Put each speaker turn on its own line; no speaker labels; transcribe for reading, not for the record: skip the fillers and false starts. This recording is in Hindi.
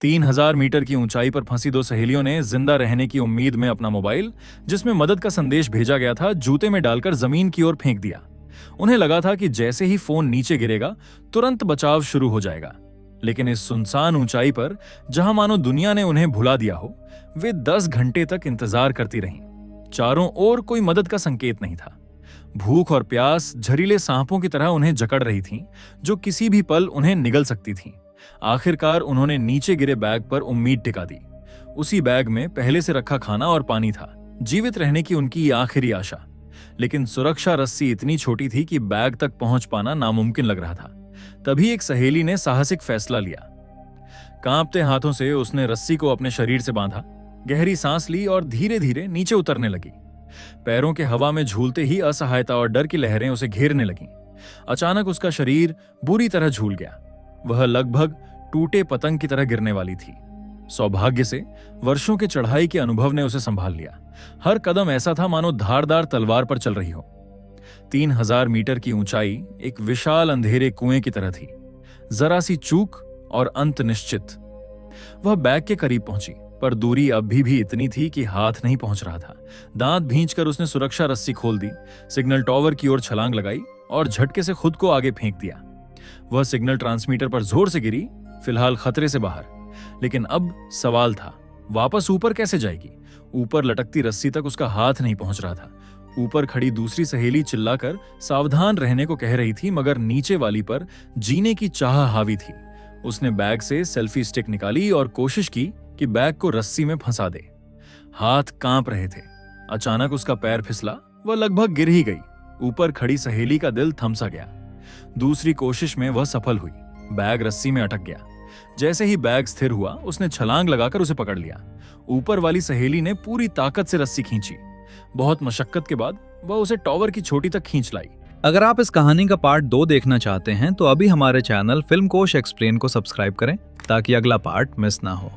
3000 मीटर की ऊंचाई पर फंसी दो सहेलियों ने जिंदा रहने की उम्मीद में अपना मोबाइल, जिसमें मदद का संदेश भेजा गया था, जूते में डालकर जमीन की ओर फेंक दिया। उन्हें लगा था कि जैसे ही फोन नीचे गिरेगा तुरंत बचाव शुरू हो जाएगा। लेकिन इस सुनसान ऊंचाई पर, जहां मानो दुनिया ने उन्हें भुला दिया हो, वे 10 घंटे तक इंतजार करती रहीं। चारों ओर कोई मदद का संकेत नहीं था। भूख और प्यास जहरीले सांपों की तरह उन्हें जकड़ रही थीं, जो किसी भी पल उन्हें निगल सकती थीं। आखिरकार उन्होंने नीचे गिरे बैग पर उम्मीद टिका दी। उसी बैग में पहले से रखा खाना और पानी था, जीवित रहने की उनकी आखिरी आशा। लेकिन सुरक्षा रस्सी इतनी छोटी थी कि बैग तक पहुंच पाना नामुमकिन लग रहा था। तभी एक सहेली ने साहसिक फैसला लिया। कांपते हाथों से उसने रस्सी को अपने शरीर से बांधा, गहरी सांस ली और धीरे धीरे नीचे उतरने लगी। पैरों के हवा में झूलते ही असहायता और डर की लहरें उसे घेरने लगीं। अचानक उसका शरीर बुरी तरह झूल गया। वह लगभग टूटे पतंग की तरह गिरने वाली थी। सौभाग्य से वर्षों के चढ़ाई के अनुभव ने उसे संभाल लिया। हर कदम ऐसा था मानो धारदार तलवार पर चल रही हो। 3000 मीटर की ऊंचाई एक विशाल अंधेरे कुएं की तरह थी। जरा सी चूक और अंत निश्चित। वह बैग के करीब पहुंची, पर दूरी अभी भी इतनी थी कि हाथ नहीं पहुंच रहा था। दांत भींचकर उसने सुरक्षा रस्सी खोल दी, सिग्नल टॉवर की ओर छलांग लगाई और झटके से खुद को आगे फेंक दिया। वह सिग्नल ट्रांसमीटर पर जोर से गिरी, फिलहाल खतरे से बाहर। लेकिन अब सवाल था, वापस ऊपर कैसे जाएगी? ऊपर लटकती रस्सी तक उसका हाथ नहीं पहुंच रहा था। ऊपर खड़ी दूसरी सहेली चिल्लाकर सावधान रहने को कह रही थी, मगर नीचे वाली पर जीने की चाह हावी थी। उसने बैग से सेल्फी स्टिक निकाली और कोशिश की कि बैग को रस्सी में फंसा दे। हाथ कांप रहे थे। अचानक उसका पैर फिसला, वह लगभग गिर ही गई। ऊपर खड़ी सहेली का दिल थमसा गया। दूसरी कोशिश में वह सफल हुई। बैग रस्सी में अटक गया। जैसे ही बैग स्थिर हुआ, उसने छलांग लगाकर उसे पकड़ लिया। ऊपर वाली सहेली ने पूरी ताकत से रस्सी खींची। बहुत मशक्कत के बाद वह उसे टॉवर की चोटी तक खींच लाई।
अगर आप इस कहानी का पार्ट 2 देखना चाहते हैं तो अभी हमारे चैनल फिल्मकोश एक्सप्लेन को सब्सक्राइब करें ताकि अगला पार्ट मिस ना हो।